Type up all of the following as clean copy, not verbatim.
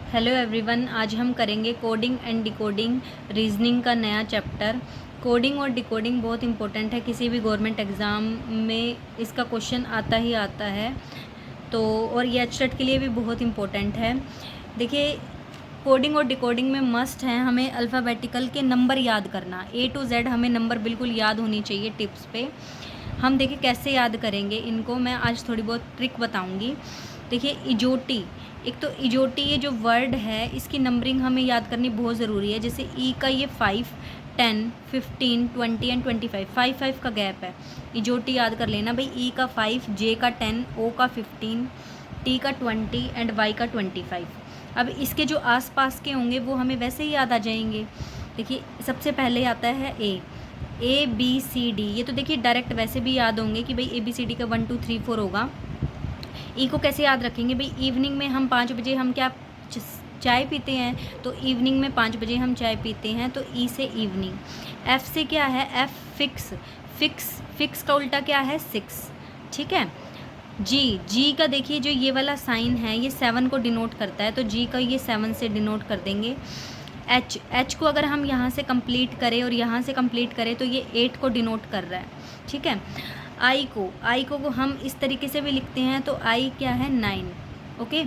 Hello everyone, आज हम करेंगे कोडिंग एंड डिकोडिंग रीजनिंग का नया चैप्टर। कोडिंग और डिकोडिंग बहुत इंपॉर्टेंट है, किसी भी गवर्नमेंट एग्ज़ाम में इसका क्वेश्चन आता ही आता है। तो और ये एचटेट के लिए भी बहुत इंपॉर्टेंट है। देखिए, कोडिंग और डिकोडिंग में मस्ट है हमें अल्फ़ाबेटिकल के नंबर याद करना। A to Z हमें नंबर बिल्कुल याद होनी चाहिए। टिप्स पे हम देखिए कैसे याद करेंगे इनको, मैं आज थोड़ी बहुत ट्रिक बताऊंगी। देखिए, इजोटी, एक तो इजोटी ये जो वर्ड है इसकी नंबरिंग हमें याद करनी बहुत ज़रूरी है। जैसे ई का ये 5, 10, 15, 20 एंड 25, 5 का गैप है। इजोटी याद कर लेना भाई। ई का 5, जे का 10, ओ का 15, टी का 20 एंड वाई का 25। अब इसके जो आसपास के होंगे वो हमें वैसे ही याद आ जाएंगे। देखिए, सबसे पहले आता है ए बी सी डी। ये तो देखिए डायरेक्ट वैसे भी याद होंगे कि भाई ABCD का 1 2 3 4 होगा। ई को कैसे याद रखेंगे भाई? इवनिंग में हम 5 बजे हम क्या चाय पीते हैं, तो इवनिंग में 5 बजे हम चाय पीते हैं, तो ई से इवनिंग। एफ से क्या है? F fix. फिक्स का उल्टा क्या है? 6। ठीक है। जी का देखिए जो ये वाला साइन है ये 7 को डिनोट करता है, तो जी का ये 7 से डिनोट कर देंगे। एच को अगर हम यहाँ से कंप्लीट करें और यहाँ से कंप्लीट करें तो ये 8 को डिनोट कर रहा है। ठीक है। आई को हम इस तरीके से भी लिखते हैं, तो आई क्या है? 9। ओके।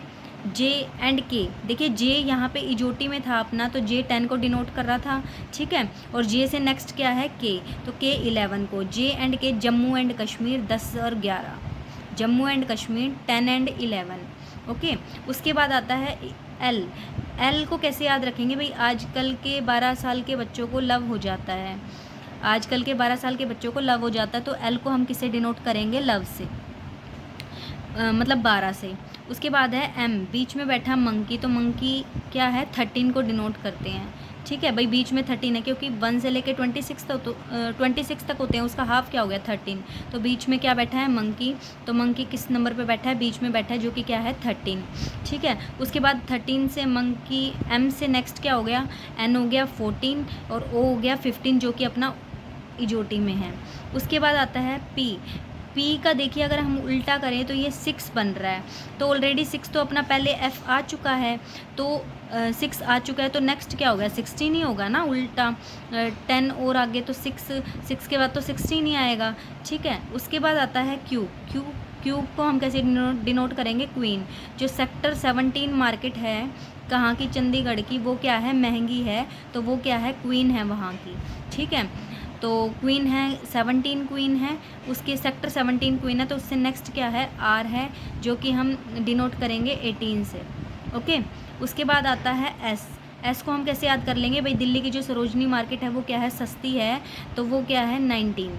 जे एंड के, देखिए जे यहाँ पे इजोटी में था अपना, तो जे 10 को डिनोट कर रहा था। ठीक है। और जे से नेक्स्ट क्या है? के, तो के 11 को। जे एंड के, जम्मू एंड कश्मीर 10 और 11, Jammu and Kashmir 10 and 11। Okay. उसके बाद आता है एल को कैसे याद रखेंगे भाई? आजकल के 12 साल के बच्चों को लव हो जाता है, आजकल के 12 साल के बच्चों को लव हो जाता है, तो एल को हम किसे डिनोट करेंगे? लव से, मतलब 12 से। उसके बाद है एम, बीच में बैठा मंकी, तो मंकी क्या है? 13 को डिनोट करते हैं। ठीक है भाई, बीच में 13 है क्योंकि 1 से लेके 26 तक, तो 26 तक होते हैं, उसका हाफ क्या हो गया? 13। तो बीच में क्या बैठा है? मंकी। तो मंकी किस नंबर पे बैठा है? बीच में बैठा है, जो कि क्या है? 13। ठीक है। उसके बाद 13 से मंकी, एम से नेक्स्ट क्या हो गया? एन हो गया 14 और ओ हो गया 15, जो कि अपना इजोटी में है। उसके बाद आता है पी का देखिए अगर हम उल्टा करें तो ये 6 बन रहा है, तो ऑलरेडी 6 तो अपना पहले एफ आ चुका है, तो 6 आ चुका है, तो नेक्स्ट क्या होगा? 16 ही होगा ना उल्टा। 10 और आगे तो 6 के बाद तो 16 ही आएगा। ठीक है। उसके बाद आता है क्यू को हम कैसे डिनोट करेंगे? क्वीन। जो सेक्टर 17 मार्केट है कहाँ की? चंडीगढ़ की। वो क्या है? महंगी है, तो वो क्या है? क्वीन है वहाँ की। ठीक है। तो क्वीन है, 17 क्वीन है, उसके सेक्टर 17 क्वीन है, तो उससे नेक्स्ट क्या है? आर है, जो कि हम डिनोट करेंगे 18 से। ओके। उसके बाद आता है एस को हम कैसे याद कर लेंगे भाई? दिल्ली की जो सरोजनी मार्केट है वो क्या है? सस्ती है, तो वो क्या है? 19,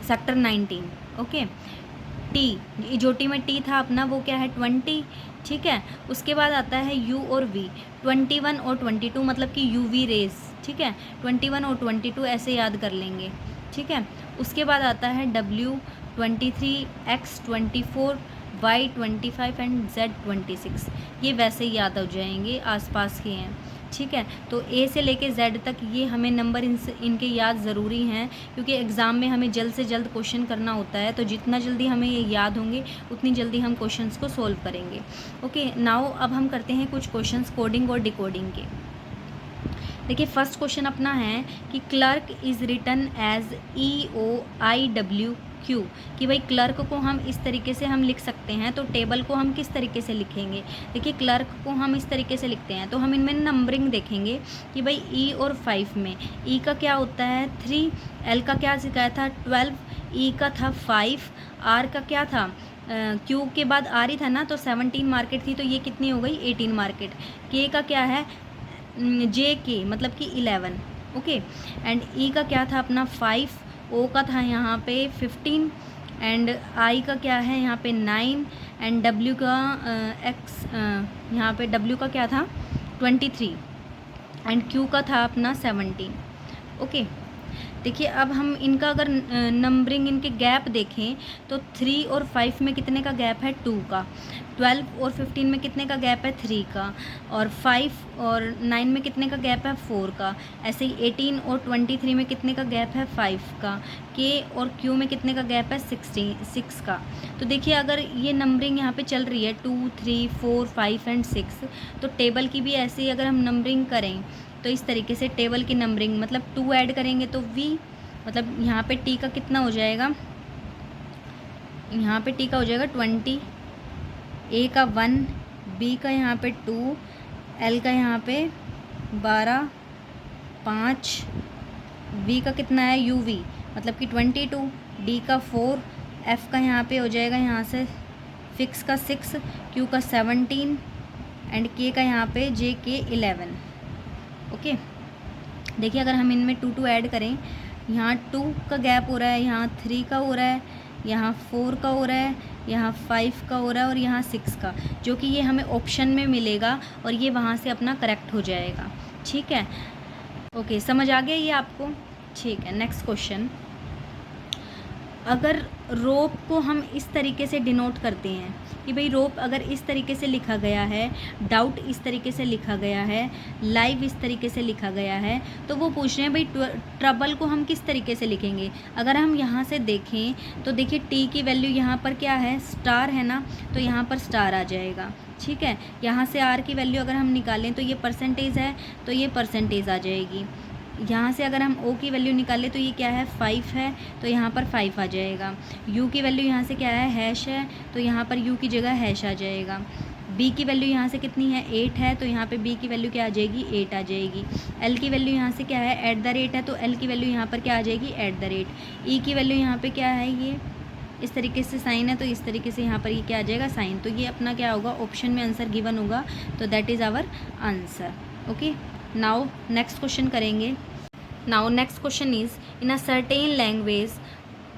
सेक्टर 19। ओके। टी, इजोटी में टी था अपना, वो क्या है? 20। ठीक है। उसके बाद आता है यू और वी, 21 और 22 मतलब कि यूवी रेज। ठीक है। 21 और 22 ऐसे याद कर लेंगे। ठीक है। उसके बाद आता है W, 23, X 24, Y 25 and Z 26। ये वैसे ही याद हो जाएंगे, आसपास के हैं। ठीक है। तो ए से लेके जेड तक ये हमें नंबर इनके याद ज़रूरी हैं, क्योंकि एग्ज़ाम में हमें जल्द से जल्द क्वेश्चन करना होता है, तो जितना जल्दी हमें ये याद होंगे उतनी जल्दी हम क्वेश्चंस को सोल्व करेंगे। ओके। नाउ अब हम करते हैं कुछ क्वेश्चंस कोडिंग और डिकोडिंग के। देखिए, फर्स्ट क्वेश्चन अपना है कि clerk is written as EOIWQ, कि भाई क्लर्क को हम इस तरीके से हम लिख सकते हैं, तो टेबल को हम किस तरीके से लिखेंगे? देखिए, क्लर्क को हम इस तरीके से लिखते हैं, तो हम इनमें नंबरिंग देखेंगे कि भाई E और 5 में E का क्या होता है? 3, L का क्या सिखाया था? 12, E का था 5, R का क्या था? Q के बाद R ही था ना, तो 17 मार्केट थी, तो ये कितनी हो गई? 18 मार्केट। K का क्या है? जे के मतलब कि 11। ओके। एंड ई का क्या था अपना? 5, ओ का था यहाँ पे 15, एंड आई का क्या है यहाँ पे? 9, एंड डब्ल्यू का यहाँ पे डब्ल्यू का क्या था? 23, एंड क्यू का था अपना 17। ओके। देखिए अब हम इनका अगर नंबरिंग इनके गैप देखें तो 3 और 5 में कितने का गैप है 2 का, 12 और 15 में कितने का गैप है 3 का, और 5 और 9 में कितने का गैप है 4 का। ऐसे ही 18 और 23 में कितने का गैप है 5 का, के और क्यू में कितने का गैप है 6 का। तो देखिए अगर ये नंबरिंग यहाँ पे चल रही है 2, 3, 4, 5 एंड 6, तो टेबल की भी ऐसे ही अगर हम नंबरिंग करें तो इस तरीके से टेबल की नंबरिंग मतलब 2 ऐड करेंगे तो v, मतलब यहाँ पे t का कितना हो जाएगा, यहाँ पे t का हो जाएगा 20, a का 1, b का यहाँ पे 2, l का यहाँ पे 12, 5, v का कितना है uv मतलब कि 22, d का 4, f का यहाँ पे हो जाएगा यहाँ से फिक्स का 6, q का 17 एंड k का यहाँ पे j के 11। ओके देखिए अगर हम इनमें 2 ऐड करें, यहाँ 2 का गैप हो रहा है, यहाँ 3 का हो रहा है, यहाँ 4 का हो रहा है, यहाँ 5 का हो रहा है और यहाँ 6 का, जो कि ये हमें ऑप्शन में मिलेगा और ये वहाँ से अपना करेक्ट हो जाएगा। ठीक है, ओके समझ आ गया ये आपको। ठीक है, नेक्स्ट क्वेश्चन। अगर रोप को हम इस तरीके से डिनोट करते हैं कि भाई रोप अगर इस तरीके से लिखा गया है, डाउट इस तरीके से लिखा गया है, लाइव इस तरीके से लिखा गया है, तो वो पूछ रहे हैं भाई ट्रबल को हम किस तरीके से लिखेंगे। अगर हम यहाँ से देखें तो देखिए टी की वैल्यू यहाँ पर क्या है, स्टार है ना, तो यहाँ पर स्टार आ जाएगा। ठीक है, यहाँ से आर की वैल्यू अगर हम निकालें तो ये परसेंटेज है, तो ये परसेंटेज आ जाएगी। यहाँ से अगर हम ओ की वैल्यू निकालें तो ये क्या है 5 है, तो यहाँ पर 5 आ जाएगा। यू की वैल्यू यहाँ से क्या है हैश है, तो यहाँ पर यू की जगह हैश आ जाएगा। बी की वैल्यू यहाँ से कितनी है 8 है, तो यहाँ पे बी की वैल्यू क्या आ जाएगी 8 आ जाएगी। एल की वैल्यू यहाँ से क्या है @ है, तो एल की वैल्यू यहाँ पर क्या आ जाएगी @ ई की वैल्यू यहाँ पर क्या है, ये इस तरीके से साइन है, तो इस तरीके से यहाँ पर ये क्या आ जाएगा साइन। तो ये अपना क्या होगा ऑप्शन में आंसर गिवन होगा, तो that is our answer. Okay, now next question करेंगे। Now next question is in a certain language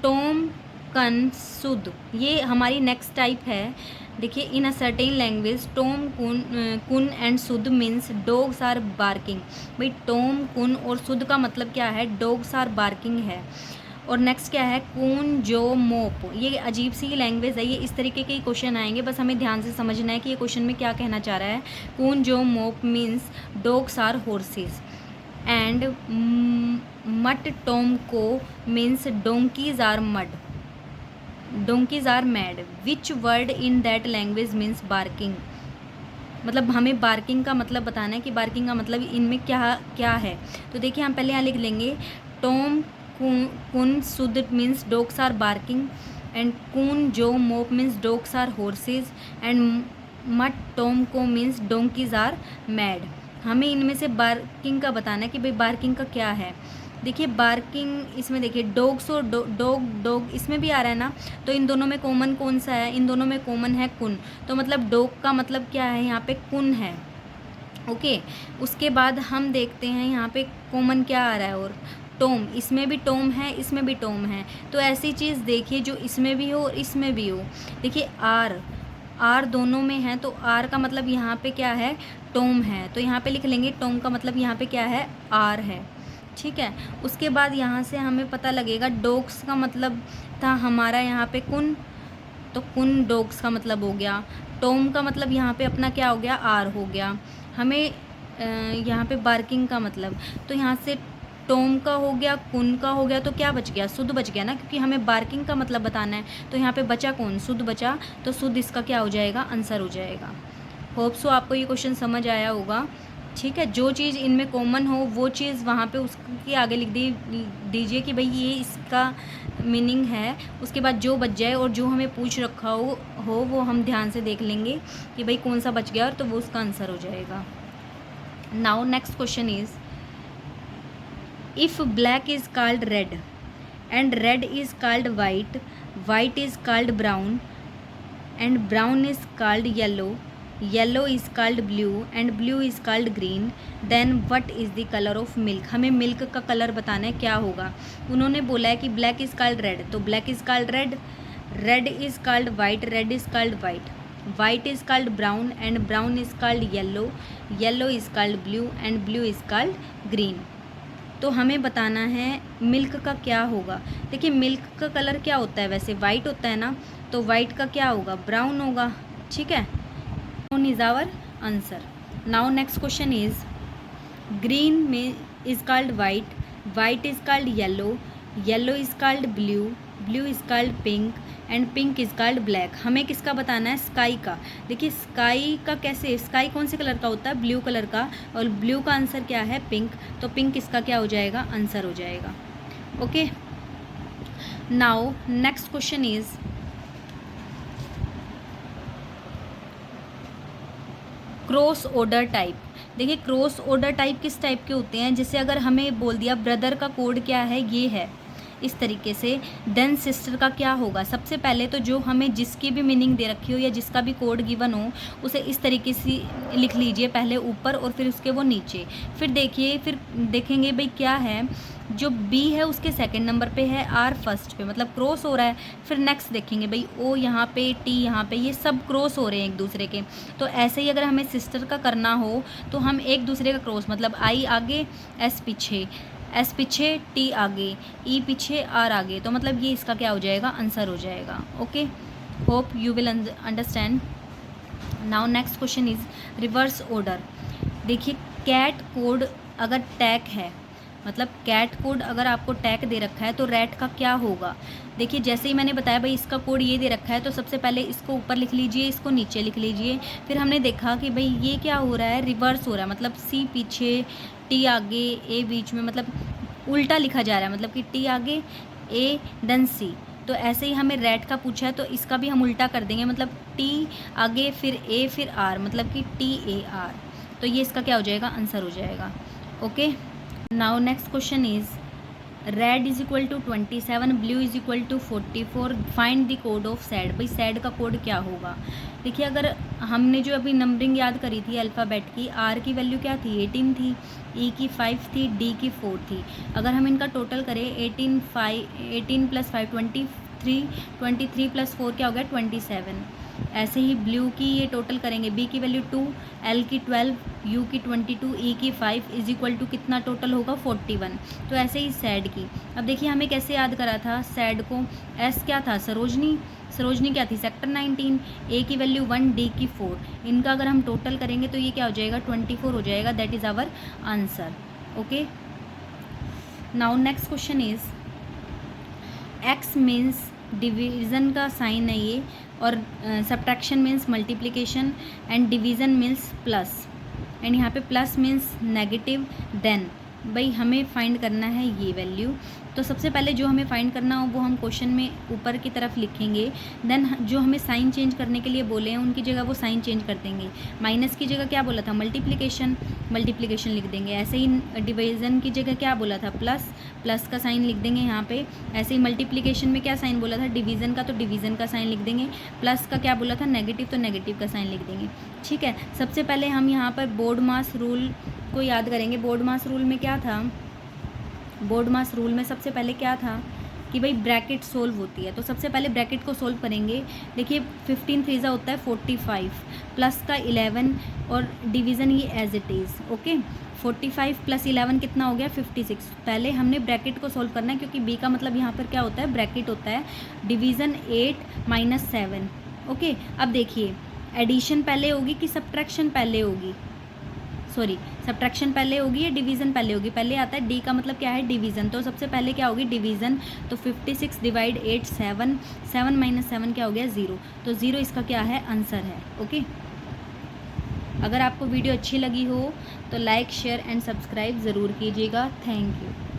टॉम कन सुद, ये हमारी नेक्स्ट टाइप है। देखिए इन अ सर्टेन लैंग्वेज टॉम कुन एंड सुद मीन्स डॉग्स आर बार्किंग। भाई टॉम कुन और सुद का मतलब क्या है, डॉग्स आर बार्किंग है। और नेक्स्ट क्या है कून जो मोप, ये अजीब सी लैंग्वेज है, ये इस तरीके के क्वेश्चन आएंगे, बस हमें ध्यान से समझना है कि ये क्वेश्चन में क्या कहना चाह रहा है। कून जो मोप means dogs are horses and मट टोम को means donkeys are mud, donkeys are mad. Which word in that language means barking, मतलब हमें बार्किंग का मतलब बताना है कि बार्किंग का मतलब इनमें क्या क्या है। तो देखिए हम पहले यहाँ लिख लेंगे टॉम कुन सुद means dogs are barking and कून जो मोप means dogs are horses and मट टॉम को मीन्स डोंकीज आर मैड। हमें इनमें से बार्किंग का बताना है कि भाई बार्किंग का क्या है। देखिए बार्किंग इसमें देखिए डॉग्स और डॉग इसमें भी आ रहा है ना, तो इन दोनों में कॉमन कौन सा है, इन दोनों में कॉमन है कुन, तो मतलब डॉग का मतलब क्या है यहाँ पे कुन है। ओके, उसके बाद हम देखते हैं यहाँ पे कॉमन क्या आ रहा है, और टॉम, इसमें भी टॉम है, इसमें भी टॉम है, तो ऐसी चीज़ देखिए जो इसमें भी हो और इसमें भी हो। देखिए आर दोनों में है, तो आर का मतलब यहाँ पे क्या है टॉम है, तो यहाँ पे लिख लेंगे टॉम का मतलब यहाँ पे क्या है आर है। ठीक है, उसके बाद यहाँ से हमें पता लगेगा डॉग्स का मतलब था हमारा यहाँ पे कुन, तो कुन डॉग्स का मतलब हो गया। टॉम का मतलब यहाँ पे अपना क्या हो गया आर हो गया। हमें यहाँ पे बार्किंग का मतलब, तो यहाँ से टॉम का हो गया, कुन का हो गया, तो क्या बच गया सुध बच गया ना, क्योंकि हमें बार्किंग का मतलब बताना है। तो यहाँ पे बचा कौन, सुध बचा, तो सुध इसका क्या हो जाएगा आंसर हो जाएगा। होप सो आपको ये क्वेश्चन समझ आया होगा। ठीक है, जो चीज़ इनमें कॉमन हो वो चीज़ वहाँ पे उसके आगे लिख दीजिए कि भाई ये इसका मीनिंग है। उसके बाद जो बच जाए और जो हमें पूछ रखा हो वो हम ध्यान से देख लेंगे कि भाई कौन सा बच गया, और तो वो उसका आंसर हो जाएगा। Now next question is if black is called red and red is called white, white is called brown and brown is called yellow, yellow is called blue and blue is called green, then what is the color of milk। हमें milk का colour बताना है क्या होगा। उन्होंने बोला है कि black is called red, तो black is called red, red is called white, red is called white, white is called brown and brown is called yellow, yellow is called blue and blue is called green। तो हमें बताना है milk का क्या होगा। देखिए milk का colour क्या होता है, वैसे वाइट होता है ना, तो वाइट का क्या होगा, ब्राउन होगा। ठीक है, brown is our answer. Now next question is green में is called white, white is called yellow, yellow is called blue, blue is called pink and pink is called black. हमें किसका बताना है, स्काई का। देखिए स्काई का कैसे, sky कौन से कलर का होता है, ब्लू कलर का, और ब्लू का आंसर क्या है, पिंक, तो पिंक इसका क्या हो जाएगा, आंसर हो जाएगा। Okay, now next question is cross order type. देखिए क्रॉस ऑर्डर टाइप किस टाइप के होते हैं, जैसे अगर हमें बोल दिया ब्रदर का कोड क्या है, ये है इस तरीके से, देन सिस्टर का क्या होगा। सबसे पहले तो जो हमें जिसकी भी मीनिंग दे रखी हो या जिसका भी कोड गिवन हो उसे इस तरीके से लिख लीजिए, पहले ऊपर और फिर उसके वो नीचे। फिर देखिए, फिर देखेंगे भाई क्या है, जो बी है उसके सेकंड नंबर पे है, आर फर्स्ट पे, मतलब क्रॉस हो रहा है। फिर नेक्स्ट देखेंगे भाई ओ यहाँ पे, टी यहाँ पे, ये सब क्रॉस हो रहे हैं एक दूसरे के। तो ऐसे ही अगर हमें सिस्टर का करना हो तो हम एक दूसरे का क्रॉस, मतलब आई आगे एस पीछे, एस पीछे टी आगे, ई पीछे आर आगे, तो मतलब ये इसका क्या हो जाएगा, आंसर हो जाएगा। Okay, hope you will understand. Now next question is reverse order. देखिए कैट कोड अगर टैग है, मतलब कैट कोड अगर आपको टैग दे रखा है तो रैट का क्या होगा। देखिए जैसे ही मैंने बताया भाई इसका कोड ये दे रखा है, तो सबसे पहले इसको ऊपर लिख लीजिए, इसको नीचे लिख लीजिए। फिर हमने देखा कि भाई ये क्या हो रहा है, रिवर्स हो रहा है, मतलब सी पीछे टी आगे ए बीच में, मतलब उल्टा लिखा जा रहा है, मतलब कि टी आगे ए देन सी। तो ऐसे ही हमें रैट का पूछा है तो इसका भी हम उल्टा कर देंगे, मतलब टी आगे फिर ए फिर आर, मतलब कि टी ए आर। तो ये इसका क्या हो जाएगा, आंसर हो जाएगा। Okay, now next question is red is equal to 27, blue is equal to 44, find the code of sad. भाई सैड का कोड क्या होगा। देखिए अगर हमने जो अभी नंबरिंग याद करी थी अल्फ़ाबेट की, आर की वैल्यू क्या थी, 18 थी, ई की 5 थी, डी की 4 थी। अगर हम इनका टोटल करें 18 प्लस 5 23, 23 प्लस 4 क्या हो गया, 27। ऐसे ही ब्लू की ये टोटल करेंगे, बी की वैल्यू 2, एल की 12, यू की 22, ई की 5 इज इक्वल टू कितना टोटल होगा, 41। तो ऐसे ही सैड की, अब देखिए हमें कैसे याद करा था सैड को, एस क्या था, सरोजनी, सरोजनी क्या थी, सेक्टर 19, ए की वैल्यू 1, डी की 4। इनका अगर हम टोटल करेंगे तो ये क्या हो जाएगा, 24 हो जाएगा, that is our answer. Okay, now next question is X means division का साइन है ये, और subtraction means multiplication and division means plus, and यहाँ पे प्लस मीन्स नेगेटिव। देन भाई हमें फाइंड करना है ये वैल्यू। तो सबसे पहले जो हमें फाइंड करना हो वो हम क्वेश्चन में ऊपर की तरफ लिखेंगे। देन जो हमें साइन चेंज करने के लिए बोले हैं उनकी जगह वो साइन चेंज कर देंगे। माइनस की जगह क्या बोला था, मल्टीप्लिकेशन, मल्टीप्लिकेशन लिख देंगे। ऐसे ही डिवीज़न की जगह क्या बोला था, प्लस, प्लस का साइन लिख देंगे यहाँ पे। ऐसे ही मल्टीप्लिकेशन में क्या साइन बोला था, डिवीज़न का, तो डिवीज़न का साइन लिख देंगे। प्लस का क्या बोला था, नेगेटिव, तो नेगेटिव का साइन लिख देंगे। ठीक है, सबसे पहले हम यहाँ पर बोर्ड मास रूल को याद करेंगे। बोर्ड मास रूल में क्या था, बोर्ड मास रूल में सबसे पहले क्या था कि भाई ब्रैकेट सोल्व होती है, तो सबसे पहले ब्रैकेट को सोल्व करेंगे। देखिए 15 3 होता है 45, प्लस का 11 और डिवीज़न ये as it is. Okay, 45 plus 11 कितना हो गया, 56। पहले हमने ब्रैकेट को सोल्व करना है क्योंकि बी का मतलब यहाँ पर क्या होता है, ब्रैकेट होता है। Division 8 minus 7। ओके, अब देखिए एडिशन पहले होगी कि सब्ट्रैक्शन पहले होगी, सॉरी सब्ट्रैक्शन पहले होगी या डिवीज़न पहले होगी। पहले आता है डी का मतलब क्या है, डिवीज़न, तो सबसे पहले क्या होगी, डिवीज़न। तो 56 डिवाइड 8 7, 7 माइनस 7 क्या हो गया, 0। तो 0 इसका क्या है, आंसर है। ओके, अगर आपको वीडियो अच्छी लगी हो तो लाइक शेयर एंड सब्सक्राइब ज़रूर कीजिएगा। Thank you.